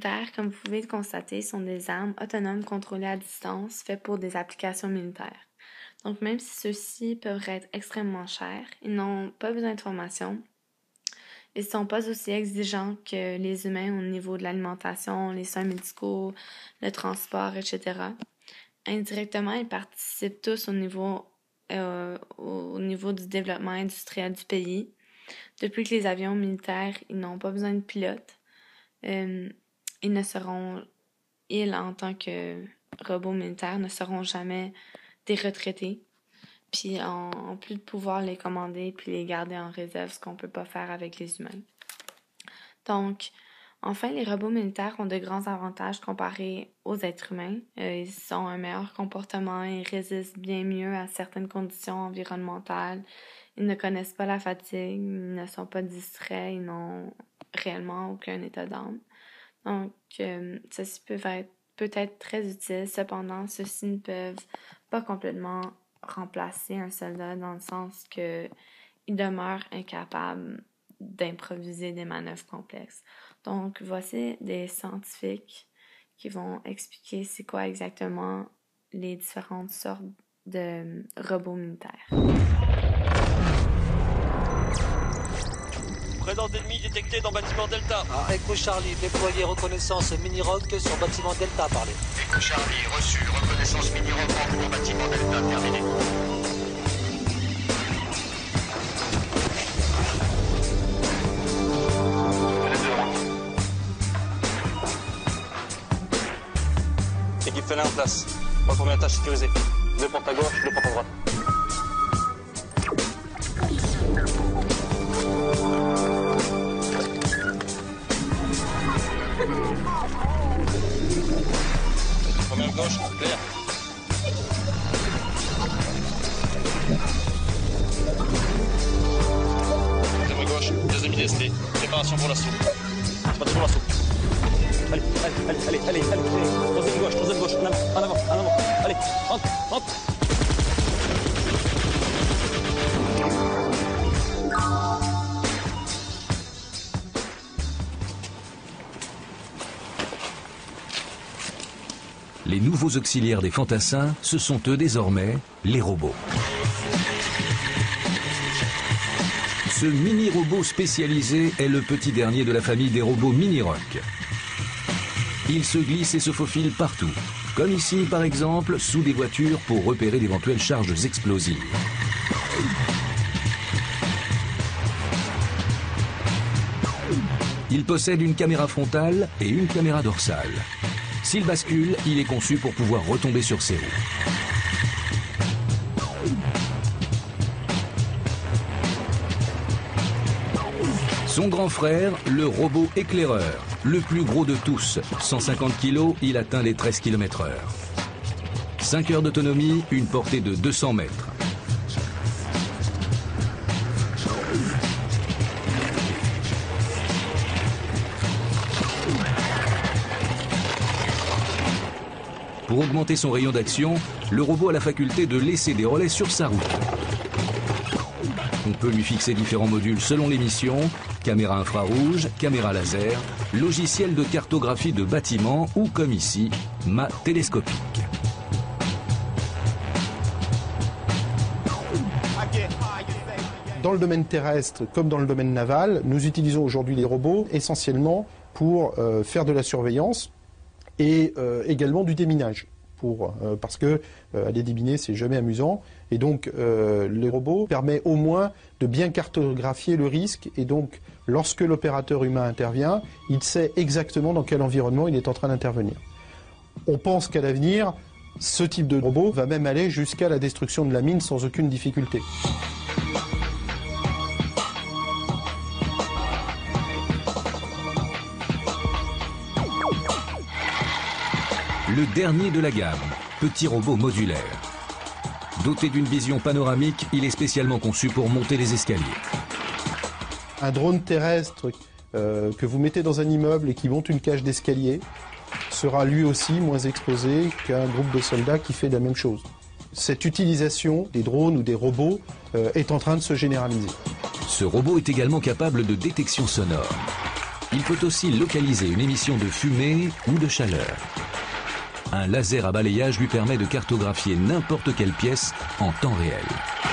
militaires, comme vous pouvez le constater, sont des armes autonomes contrôlées à distance, faites pour des applications militaires. Donc, même si ceux-ci peuvent être extrêmement chers, ils n'ont pas besoin de formation. Ils ne sont pas aussi exigeants que les humains au niveau de l'alimentation, les soins médicaux, le transport, etc. Indirectement, ils participent tous au niveau du développement industriel du pays. Depuis que les avions militaires, ils n'ont pas besoin de pilotes, ils, en tant que robots militaires, ne seront jamais des retraités. Puis en plus de pouvoir les commander puis les garder en réserve, ce qu'on peut pas faire avec les humains. Donc, enfin, les robots militaires ont de grands avantages comparés aux êtres humains. Ils ont un meilleur comportement, ils résistent bien mieux à certaines conditions environnementales. Ils ne connaissent pas la fatigue, ils ne sont pas distraits, ils n'ont réellement aucun état d'âme. Donc, ceci peut être très utile. Cependant, ceux-ci ne peuvent pas complètement remplacer un soldat dans le sens que il demeure incapable d'improviser des manœuvres complexes. Donc, voici des scientifiques qui vont expliquer c'est quoi exactement les différentes sortes de robots militaires. Présence d'ennemis détectée dans bâtiment Delta. Echo Charlie, déployé reconnaissance mini-rock sur bâtiment Delta, parlez. Echo Charlie, reçu, reconnaissance mini-rock en cours, bâtiment Delta, terminé. Équipe félin en place. Retournez à tâche sécurisée. 2 portes à gauche, 2 portes à droite. Première gauche, clair. Deuxième gauche, deuxième IDST. Préparation pour l'assaut. C'est parti pour l'assaut. Allez. Troisième gauche. En avant. Allez, entre. Les nouveaux auxiliaires des fantassins, ce sont eux désormais, les robots. Ce mini-robot spécialisé est le petit dernier de la famille des robots mini-rock. Il se glisse et se faufile partout, comme ici par exemple, sous des voitures pour repérer d'éventuelles charges explosives. Il possède une caméra frontale et une caméra dorsale. S'il bascule, il est conçu pour pouvoir retomber sur ses roues. Son grand frère, le robot éclaireur, le plus gros de tous, 150 kg, il atteint les 13 km/h. 5 heures d'autonomie, une portée de 200 mètres. Pour augmenter son rayon d'action, le robot a la faculté de laisser des relais sur sa route. On peut lui fixer différents modules selon les missions, caméra infrarouge, caméra laser, logiciel de cartographie de bâtiments ou, comme ici, mât télescopique. Dans le domaine terrestre comme dans le domaine naval, nous utilisons aujourd'hui les robots essentiellement pour faire de la surveillance et également du déminage. Parce que aller déminer, c'est jamais amusant. Et donc, les robots permettent au moins de bien cartographier le risque. Et donc, lorsque l'opérateur humain intervient, il sait exactement dans quel environnement il est en train d'intervenir. On pense qu'à l'avenir, ce type de robot va même aller jusqu'à la destruction de la mine sans aucune difficulté. Le dernier de la gamme, petit robot modulaire. Doté d'une vision panoramique, il est spécialement conçu pour monter les escaliers. Un drone terrestre que vous mettez dans un immeuble et qui monte une cage d'escalier sera lui aussi moins exposé qu'un groupe de soldats qui fait la même chose. Cette utilisation des drones ou des robots est en train de se généraliser. Ce robot est également capable de détection sonore. Il peut aussi localiser une émission de fumée ou de chaleur. Un laser à balayage lui permet de cartographier n'importe quelle pièce en temps réel.